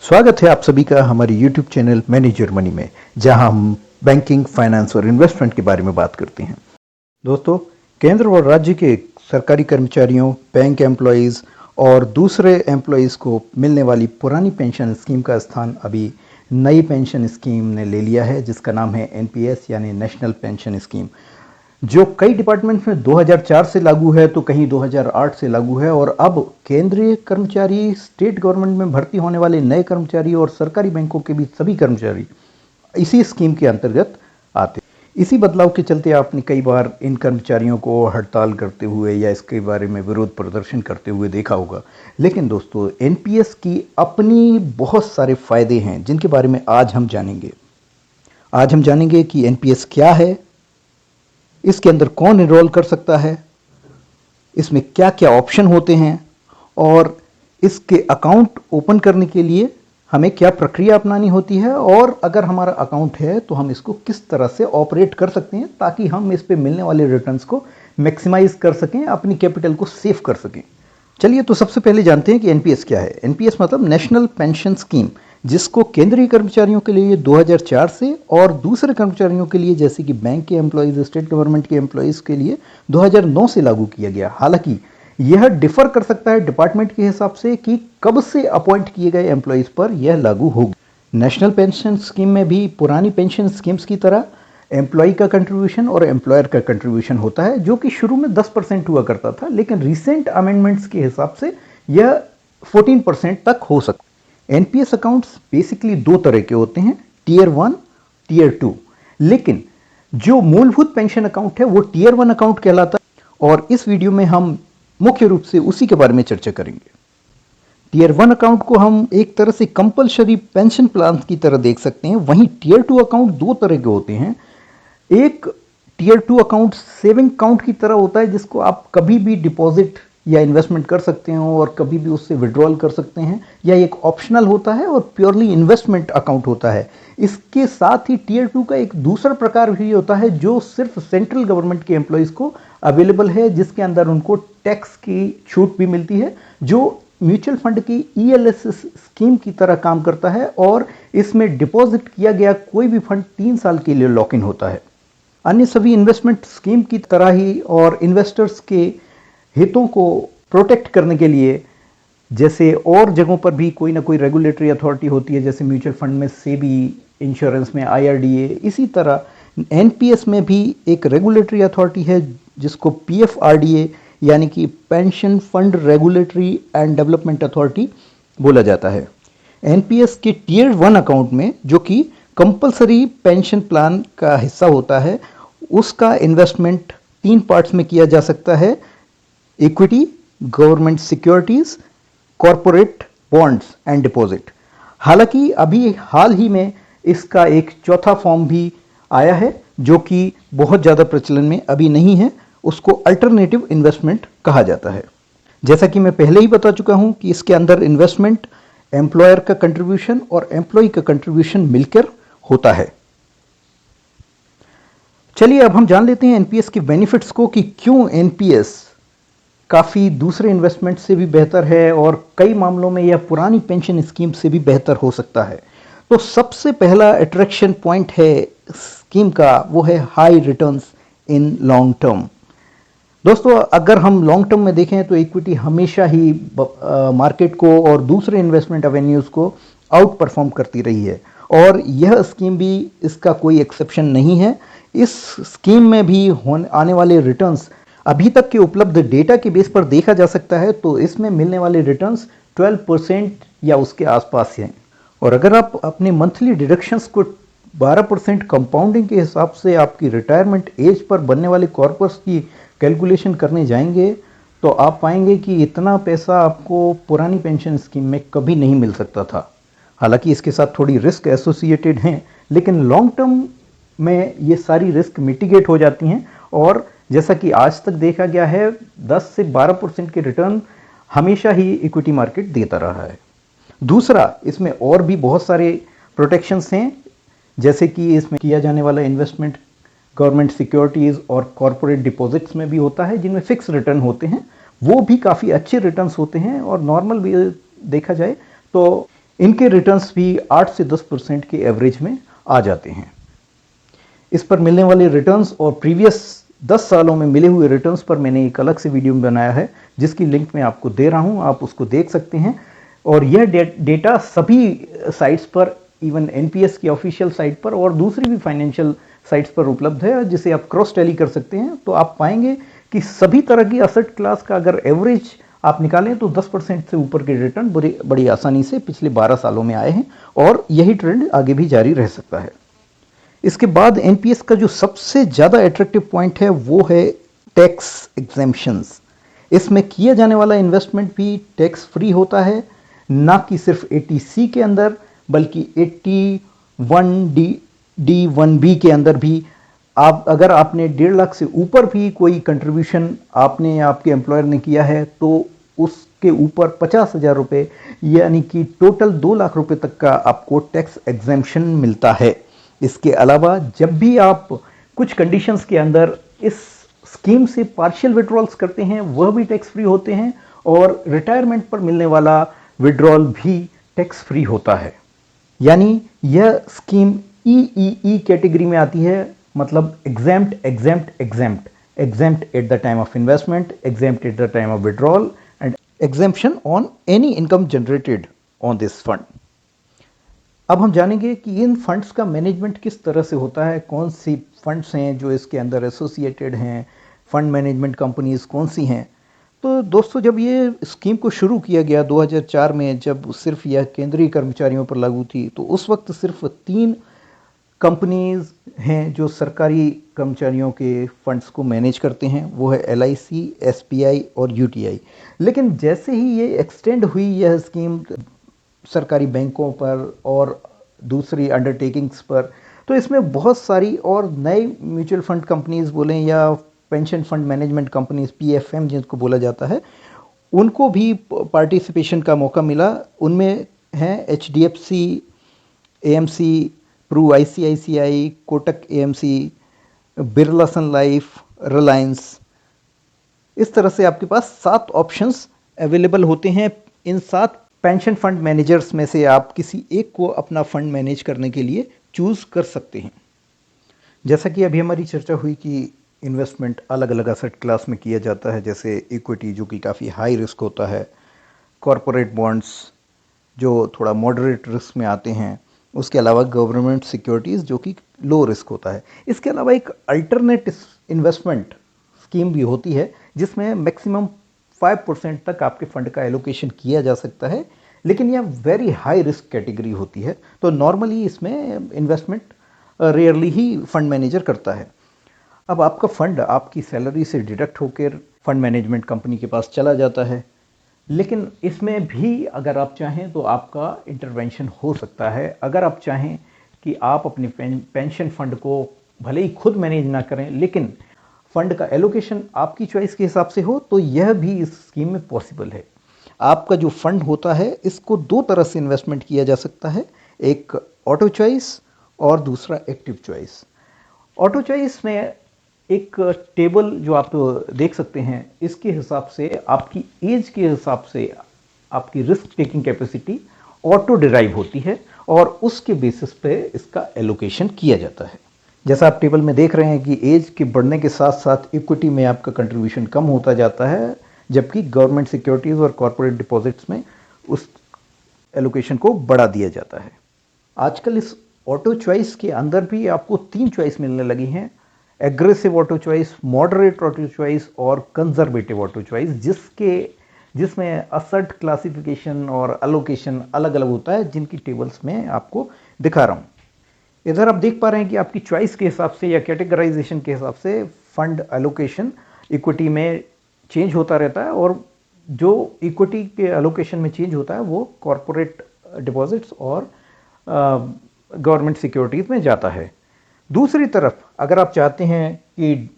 स्वागत है आप सभी का हमारे YouTube चैनल मैनेजर मनी में, जहां हम बैंकिंग, फाइनेंस और इन्वेस्टमेंट के बारे में बात करते हैं। दोस्तों, केंद्र और राज्य के सरकारी कर्मचारियों, बैंक एम्प्लॉयज़ और दूसरे एम्प्लॉयज़ को मिलने वाली पुरानी पेंशन स्कीम का स्थान अभी नई पेंशन स्कीम ने ले लिया है, जिसका नाम है NPS यानी नेशनल पेंशन स्कीम, जो कई डिपार्टमेंट्स में 2004 से लागू है तो कहीं 2008 से लागू है। और अब केंद्रीय कर्मचारी, स्टेट गवर्नमेंट में भर्ती होने वाले नए कर्मचारी और सरकारी बैंकों के भी सभी कर्मचारी इसी स्कीम के अंतर्गत आते हैं। इसी बदलाव के चलते आपने कई बार इन कर्मचारियों को हड़ताल करते हुए या इसके बारे में विरोध प्रदर्शन करते हुए देखा होगा। लेकिन दोस्तों, NPS की अपनी बहुत सारे फायदे हैं जिनके बारे में आज हम जानेंगे। आज हम जानेंगे कि NPS क्या है, इसके अंदर कौन इनरोल कर सकता है, इसमें क्या क्या ऑप्शन होते हैं और इसके अकाउंट ओपन करने के लिए हमें क्या प्रक्रिया अपनानी होती है, और अगर हमारा अकाउंट है तो हम इसको किस तरह से ऑपरेट कर सकते हैं ताकि हम इस पे मिलने वाले रिटर्न्स को मैक्सिमाइज कर सकें, अपनी कैपिटल को सेव कर सकें। चलिए, तो सबसे पहले जानते हैं कि NPS क्या है। NPS मतलब नेशनल पेंशन स्कीम, जिसको केंद्रीय कर्मचारियों के लिए 2004 से और दूसरे कर्मचारियों के लिए जैसे कि बैंक के एम्प्लॉयज़, स्टेट गवर्नमेंट के एम्प्लॉयज़ के लिए 2009 से लागू किया गया। हालांकि यह डिफर कर सकता है डिपार्टमेंट के हिसाब से कि कब से अपॉइंट किए गए एम्प्लॉयज़ पर यह लागू होगी। नेशनल पेंशन स्कीम में भी पुरानी पेंशन स्कीम्स की तरह एम्प्लॉय का कंट्रीब्यूशन और एम्प्लॉयर का कंट्रीब्यूशन होता है, जो कि शुरू में 10% हुआ करता था, लेकिन रिसेंट अमेंडमेंट्स के हिसाब से यह 14% तक हो सकता है। NPS अकाउंट्स बेसिकली दो तरह के होते हैं, टीयर 1, टीयर 2। लेकिन जो मूलभूत पेंशन अकाउंट है वो टीयर 1 अकाउंट कहलाता है, और इस वीडियो में हम मुख्य रूप से उसी के बारे में चर्चा करेंगे। टीयर 1 अकाउंट को हम एक तरह से कंपलसरी पेंशन प्लान की तरह देख सकते हैं। वहीं टीयर 2 अकाउंट दो तरह के होते हैं। एक टीयर 2 अकाउंट सेविंग अकाउंट की तरह होता है, जिसको आप कभी भी डिपॉजिट या इन्वेस्टमेंट कर सकते हो और कभी भी उससे विड्रॉल कर सकते हैं, या एक ऑप्शनल होता है और प्योरली इन्वेस्टमेंट अकाउंट होता है। इसके साथ ही टीयर 2 का एक दूसरा प्रकार भी होता है जो सिर्फ सेंट्रल गवर्नमेंट के एम्प्लॉयज़ को अवेलेबल है, जिसके अंदर उनको टैक्स की छूट भी मिलती है, जो म्यूचुअल फंड की ELS स्कीम की तरह काम करता है, और इसमें डिपॉजिट किया गया कोई भी फंड 3 साल के लिए लॉक इन होता है। अन्य सभी इन्वेस्टमेंट स्कीम की तरह ही और इन्वेस्टर्स के हितों को प्रोटेक्ट करने के लिए, जैसे और जगहों पर भी कोई ना कोई रेगुलेटरी अथॉरिटी होती है, जैसे म्यूचुअल फंड में सेबी, इंश्योरेंस में IRDA, इसी तरह NPS में भी एक रेगुलेटरी अथॉरिटी है जिसको PFRDA यानी कि pension fund regulatory and development authority बोला जाता है। NPS के टीयर 1 अकाउंट में, जो कि कंपलसरी पेंशन प्लान का हिस्सा होता है, उसका इन्वेस्टमेंट 3 पार्ट्स में किया जा सकता है: equity, government securities, corporate bonds and deposit. हालांकि अभी हाल ही में इसका एक चौथा फॉर्म भी आया है, जो कि बहुत ज़्यादा प्रचलन में अभी नहीं है। उसको अल्टरनेटिव इन्वेस्टमेंट कहा जाता है। जैसा कि मैं पहले ही बता चुका हूं कि इसके अंदर इन्वेस्टमेंट, एम्प्लॉयर का कंट्रीब्यूशन और एम्प्लॉय का कंट्रीब्यूशन मिलकर होता है। चलिए, अब हम जान लेते हैं NPS के बेनिफिट्स को, कि क्यों NPS काफ़ी दूसरे इन्वेस्टमेंट से भी बेहतर है और कई मामलों में यह पुरानी पेंशन स्कीम से भी बेहतर हो सकता है। तो सबसे पहला अट्रैक्शन पॉइंट है स्कीम का, वो है high returns in long term. दोस्तों, अगर हम लॉन्ग टर्म में देखें तो इक्विटी हमेशा ही मार्केट को और दूसरे इन्वेस्टमेंट एवेन्यूज़ को आउट परफॉर्म करती रही है, और यह स्कीम भी इसका कोई एक्सेप्शन नहीं है। इस स्कीम में भी आने वाले रिटर्न्स अभी तक के उपलब्ध डेटा के बेस पर देखा जा सकता है, तो इसमें मिलने वाले रिटर्न्स 12% या उसके आसपास हैं। और अगर आप अपने मंथली डिडक्शंस को 12% कंपाउंडिंग के हिसाब से आपकी रिटायरमेंट एज पर बनने वाले कॉर्पस की कैलकुलेशन करने जाएंगे, तो आप पाएंगे कि इतना पैसा आपको पुरानी पेंशन स्कीम में कभी नहीं मिल सकता था। हालांकि इसके साथ थोड़ी रिस्क एसोसिएटेड हैं, लेकिन लॉन्ग टर्म में ये सारी रिस्क मिटिगेट हो जाती हैं, और जैसा कि आज तक देखा गया है 10 से 12% के रिटर्न हमेशा ही इक्विटी मार्केट देता रहा है। दूसरा, इसमें और भी बहुत सारे प्रोटेक्शंस हैं, जैसे कि इसमें किया जाने वाला इन्वेस्टमेंट गवर्नमेंट सिक्योरिटीज़ और कॉरपोरेट डिपॉजिट्स में भी होता है, जिनमें फिक्स रिटर्न होते हैं। वो भी काफ़ी अच्छे रिटर्न्स होते हैं, और नॉर्मल भी देखा जाए तो इनके रिटर्न्स भी 8 से 10% के एवरेज में आ जाते हैं। इस पर मिलने वाले रिटर्न्स और प्रीवियस 10 सालों में मिले हुए रिटर्न्स पर मैंने एक अलग से वीडियो बनाया है, जिसकी लिंक मैं आपको दे रहा हूं, आप उसको देख सकते हैं। और यह डेटा सभी साइट्स पर, इवन एनपीएस की ऑफिशियल साइट पर और दूसरी भी फाइनेंशियल साइट्स पर उपलब्ध है, जिसे आप क्रॉस टैली कर सकते हैं। तो आप पाएंगे कि सभी तरह की असेट क्लास का अगर एवरेज आप निकालें तो 10% से ऊपर के रिटर्न बड़ी आसानी से पिछले 12 सालों में आए हैं और यही ट्रेंड आगे भी जारी रह सकता है। इसके बाद एनपीएस का जो सबसे ज़्यादा अट्रैक्टिव पॉइंट है वो है टैक्स एग्जेम्पशंस। इसमें किया जाने वाला इन्वेस्टमेंट भी टैक्स फ्री होता है, ना कि सिर्फ 80C के अंदर बल्कि 81D1B के अंदर भी। आप अगर आपने 1.5 लाख से ऊपर भी कोई कंट्रीब्यूशन आपने या आपके एम्प्लॉयर ने किया है तो उसके ऊपर 50,000 रुपये यानी कि टोटल 2 लाख रुपए तक का आपको टैक्स एग्जेम्पशन मिलता है। इसके अलावा जब भी आप कुछ कंडीशंस के अंदर इस स्कीम से पार्शियल विड्रॉल्स करते हैं वह भी टैक्स फ्री होते हैं और रिटायरमेंट पर मिलने वाला विड्रॉल भी टैक्स फ्री होता है। यानी यह स्कीम ईईई कैटेगरी में आती है, मतलब exempt exempt exempt exempt at the time of investment, exempt at the time of withdrawal and exemption on any income generated on this fund. अब हम जानेंगे कि इन फंड्स का मैनेजमेंट किस तरह से होता है, कौन सी फंड्स हैं जो इसके अंदर एसोसिएटेड हैं, फंड मैनेजमेंट कंपनीज कौन सी हैं। तो दोस्तों, जब ये स्कीम को शुरू किया गया 2004 में, जब सिर्फ यह केंद्रीय कर्मचारियों पर लागू थी, तो उस वक्त सिर्फ 3 कंपनीज हैं जो सरकारी कर्मचारियों के फंड्स को मैनेज करते हैं, वो है एलआईसी, एसबीआई और यूटीआई। लेकिन जैसे ही ये एक्सटेंड हुई यह स्कीम सरकारी बैंकों पर और दूसरी अंडरटेकिंग्स पर, तो इसमें बहुत सारी और नए म्यूचुअल फंड कंपनीज बोलें या pension fund management companies, PFM जिनको बोला जाता है, उनको भी पार्टिसिपेशन का मौका मिला। उनमें हैं HDFC, AMC, Pru ICICI, Kotak AMC, Birla Sun Life, Reliance. इस तरह से आपके पास 7 ऑप्शंस अवेलेबल होते हैं। इन 7 पेंशन फंड मैनेजर्स में से आप किसी एक को अपना फंड मैनेज करने के लिए चूज कर सकते हैं। जैसा कि अभी हमारी चर्चा हुई कि इन्वेस्टमेंट अलग अलग असेट क्लास में किया जाता है, जैसे इक्विटी जो कि काफ़ी हाई रिस्क होता है, कॉरपोरेट बॉन्ड्स जो थोड़ा मॉडरेट रिस्क में आते हैं, उसके अलावा गवर्नमेंट सिक्योरिटीज़ जो कि लो रिस्क होता है। इसके अलावा एक अल्टरनेट इन्वेस्टमेंट स्कीम भी होती है जिसमें मैक्सिमम 5% तक आपके फंड का एलोकेशन किया जा सकता है, लेकिन यह वेरी हाई रिस्क कैटेगरी होती है, तो नॉर्मली इसमें इन्वेस्टमेंट रेयरली ही फंड मैनेजर करता है। अब आपका फंड आपकी सैलरी से डिडक्ट होकर फंड मैनेजमेंट कंपनी के पास चला जाता है, लेकिन इसमें भी अगर आप चाहें तो आपका इंटरवेंशन हो सकता है। अगर आप चाहें कि आप अपने पेंशन फंड को भले ही खुद मैनेज ना करें, लेकिन फंड का एलोकेशन आपकी चॉइस के हिसाब से हो, तो यह भी इस स्कीम में पॉसिबल है। आपका जो फंड होता है इसको 2 तरह से इन्वेस्टमेंट किया जा सकता है, एक ऑटो चॉइस और दूसरा एक्टिव चॉइस। ऑटो चॉइस में एक टेबल जो आप देख सकते हैं, इसके हिसाब से आपकी एज के हिसाब से आपकी risk taking capacity auto derive होती है और उसके बेसिस पे इसका एलोकेशन किया जाता है। जैसा आप टेबल में देख रहे हैं कि एज के बढ़ने के साथ साथ इक्विटी में आपका कंट्रीब्यूशन कम होता जाता है, जबकि गवर्नमेंट सिक्योरिटीज़ और कॉर्पोरेट डिपॉजिट्स में उस एलोकेशन को बढ़ा दिया जाता है। आजकल इस ऑटो चॉइस के अंदर भी आपको 3 चॉइस मिलने लगी हैं, aggressive auto choice, moderate auto choice और कंजर्वेटिव ऑटो चॉइस, जिसमें असेट क्लासिफिकेशन और अलोकेशन अलग अलग होता है, जिनकी टेबल्स में आपको दिखा रहा हूँ। इधर आप देख पा रहे हैं कि आपकी चॉइस के हिसाब से या कैटेगराइजेशन के हिसाब से फंड एलोकेशन इक्विटी में चेंज होता रहता है, और जो इक्विटी के एलोकेशन में चेंज होता है वो कॉर्पोरेट डिपॉजिट्स और गवर्नमेंट सिक्योरिटीज़ में जाता है। दूसरी तरफ अगर आप चाहते हैं कि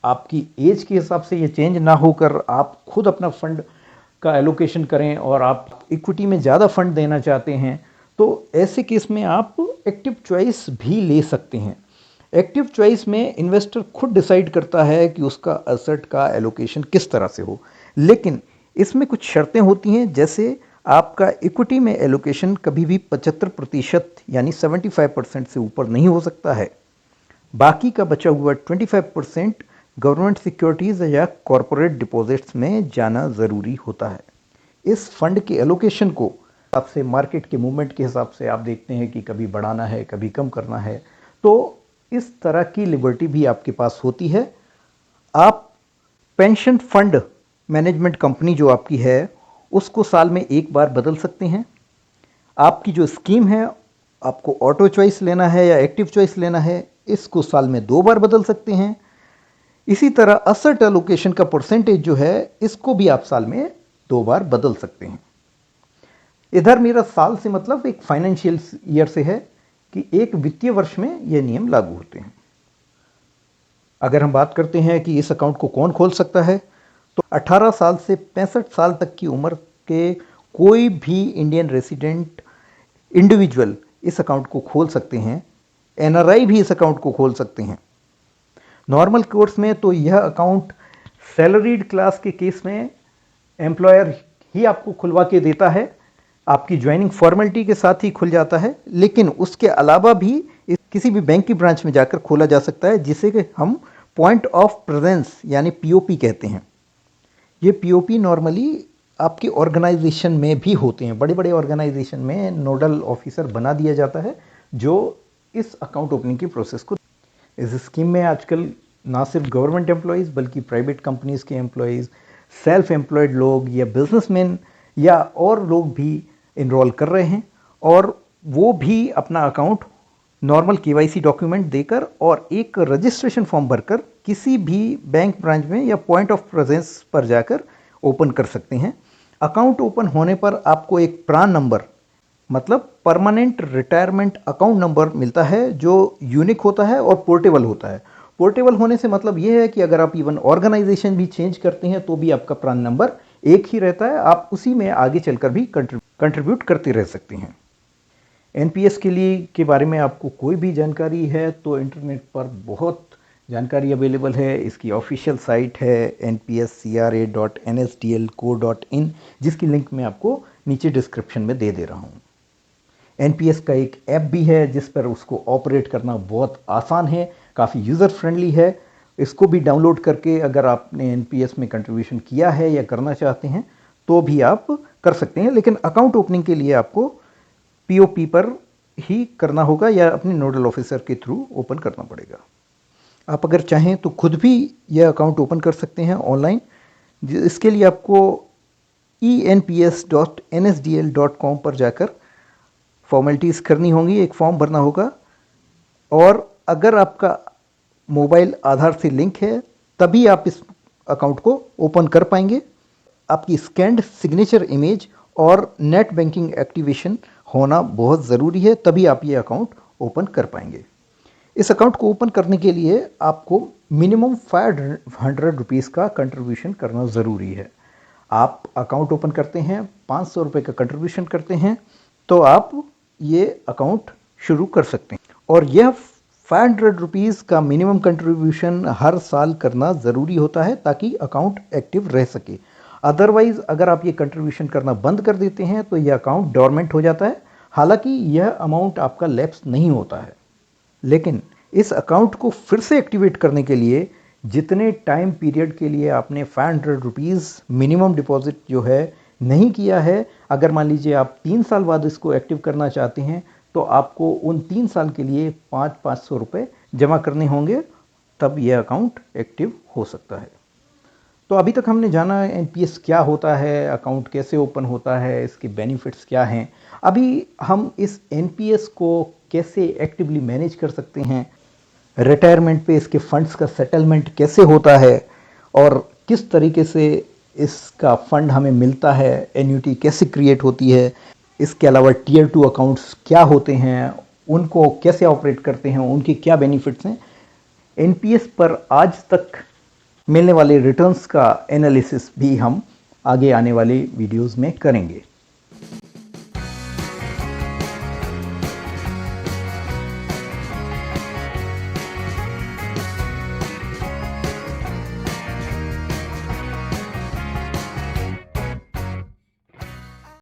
आपकी एज के हिसाब से ये चेंज ना होकर आप खुद अपना फंड का एलोकेशन करें और आप इक्विटी में ज़्यादा फंड देना चाहते हैं, तो ऐसे केस में आप एक्टिव चॉइस भी ले सकते हैं। एक्टिव चॉइस में इन्वेस्टर खुद डिसाइड करता है कि उसका एसेट का एलोकेशन किस तरह से हो, लेकिन इसमें कुछ शर्तें होती हैं, जैसे आपका इक्विटी में एलोकेशन कभी भी 75% यानी 75% से ऊपर नहीं हो सकता है। बाकी का बचा हुआ 25% गवर्नमेंट सिक्योरिटीज़ या कॉरपोरेट डिपॉजिट्स में जाना ज़रूरी होता है। इस फंड के एलोकेशन को आपसे मार्केट के मूवमेंट के हिसाब से आप देखते हैं कि कभी बढ़ाना है, कभी कम करना है, तो इस तरह की लिबर्टी भी आपके पास होती है। आप पेंशन फंड मैनेजमेंट कंपनी जो आपकी है उसको साल में एक बार बदल सकते हैं। आपकी जो स्कीम है, आपको ऑटो चॉइस लेना है या एक्टिव चॉइस लेना है, इसको साल में 2 बार बदल सकते हैं। इसी तरह असेट एलोकेशन का परसेंटेज जो है इसको भी आप साल में 2 बार बदल सकते हैं। इधर मेरा साल से मतलब एक फाइनेंशियल ईयर से है कि एक वित्तीय वर्ष में ये नियम लागू होते हैं। अगर हम बात करते हैं कि इस अकाउंट को कौन खोल सकता है, तो 18 साल से 65 साल तक की उम्र के कोई भी इंडियन रेसिडेंट इंडिविजुअल इस अकाउंट को खोल सकते हैं। एनआरआई भी इस अकाउंट को खोल सकते हैं। नॉर्मल कोर्स में तो यह अकाउंट सैलरीड क्लास के केस में एम्प्लॉयर ही आपको खुलवा के देता है, आपकी ज्वाइनिंग फॉर्मेलिटी के साथ ही खुल जाता है। लेकिन उसके अलावा भी किसी भी बैंक की ब्रांच में जाकर खोला जा सकता है, जिसे कि हम पॉइंट ऑफ प्रेजेंस यानी पीओपी कहते हैं। ये पीओपी नॉर्मली आपकी ऑर्गेनाइजेशन में भी होते हैं। बड़े बड़े ऑर्गेनाइजेशन में नोडल ऑफिसर बना दिया जाता है जो इस अकाउंट ओपनिंग की प्रोसेस को। इस स्कीम में आजकल ना सिर्फ गवर्नमेंट एम्प्लॉयज़ बल्कि प्राइवेट कंपनीज के एम्प्लॉयज़, सेल्फ एम्प्लॉयड लोग या बिजनेसमैन या और लोग भी इनरोल कर रहे हैं, और वो भी अपना अकाउंट नॉर्मल केवाईसी डॉक्यूमेंट देकर और एक रजिस्ट्रेशन फॉर्म भरकर किसी भी बैंक ब्रांच में या पॉइंट ऑफ प्रेजेंस पर जाकर ओपन कर सकते हैं। अकाउंट ओपन होने पर आपको एक प्रान नंबर मतलब परमानेंट रिटायरमेंट अकाउंट नंबर मिलता है जो यूनिक होता है और पोर्टेबल होता है। पोर्टेबल होने से मतलब ये है कि अगर आप इवन ऑर्गेनाइजेशन भी चेंज करते हैं तो भी आपका प्रान नंबर एक ही रहता है, आप उसी में आगे चलकर भी कंट्रीब्यूट करते रह सकते हैं। एनपीएस के लिए के बारे में आपको कोई भी जानकारी है तो इंटरनेट पर बहुत जानकारी अवेलेबल है। इसकी ऑफिशियल साइट है npscra.nsdlco.in, जिसकी लिंक मैं आपको नीचे डिस्क्रिप्शन में दे रहा हूँ। एनपीएस का एक ऐप भी है जिस पर उसको ऑपरेट करना बहुत आसान है, काफ़ी यूज़र फ्रेंडली है। इसको भी डाउनलोड करके अगर आपने एनपीएस में कंट्रीब्यूशन किया है या करना चाहते हैं तो भी आप कर सकते हैं। लेकिन अकाउंट ओपनिंग के लिए आपको पीओपी पर ही करना होगा या अपने नोडल ऑफिसर के थ्रू ओपन करना पड़ेगा। आप अगर चाहें तो खुद भी यह अकाउंट ओपन कर सकते हैं ऑनलाइन। इसके लिए आपको enps.nsdl.com पर जाकर फॉर्मेलिटीज़ करनी होंगी, एक फॉर्म भरना होगा, और अगर आपका मोबाइल आधार से लिंक है तभी आप इस अकाउंट को ओपन कर पाएंगे। आपकी स्कैन्ड सिग्नेचर इमेज और नेट बैंकिंग एक्टिवेशन होना बहुत ज़रूरी है, तभी आप ये अकाउंट ओपन कर पाएंगे। इस अकाउंट को ओपन करने के लिए आपको मिनिमम 500 रुपीज़ का कंट्रीब्यूशन करना ज़रूरी है। आप अकाउंट ओपन करते हैं, 500 रुपये का कंट्रीब्यूशन करते हैं तो आप ये अकाउंट शुरू कर सकते हैं। और यह 500 रुपीज़ का मिनिमम कंट्रीब्यूशन हर साल करना ज़रूरी होता है ताकि अकाउंट एक्टिव रह सके। अदरवाइज़ अगर आप ये कंट्रीब्यूशन करना बंद कर देते हैं तो यह अकाउंट डोरमेंट हो जाता है। हालांकि यह अमाउंट आपका लैप्स नहीं होता है, लेकिन इस अकाउंट को फिर से एक्टिवेट करने के लिए जितने टाइम पीरियड के लिए आपने 500 रुपीज़ मिनिमम डिपॉजिट जो है नहीं किया है, अगर मान लीजिए आप 3 साल बाद इसको एक्टिव करना चाहते हैं तो आपको उन 3 साल के लिए 500 रुपये जमा करने होंगे, तब यह अकाउंट एक्टिव हो सकता है। तो अभी तक हमने जाना एनपीएस क्या होता है, अकाउंट कैसे ओपन होता है, इसके बेनिफिट्स क्या हैं। अभी हम इस एनपीएस को कैसे एक्टिवली मैनेज कर सकते हैं, रिटायरमेंट पे इसके फंड्स का सेटलमेंट कैसे होता है और किस तरीके से इसका फंड हमें मिलता है, एन्युटी कैसे क्रिएट होती है, इसके अलावा टियर 2 अकाउंट्स क्या होते हैं, उनको कैसे ऑपरेट करते हैं, उनके क्या बेनिफिट्स हैं, एनपीएस पर आज तक मिलने वाले रिटर्न्स का एनालिसिस भी हम आगे आने वाले वीडियोस में करेंगे।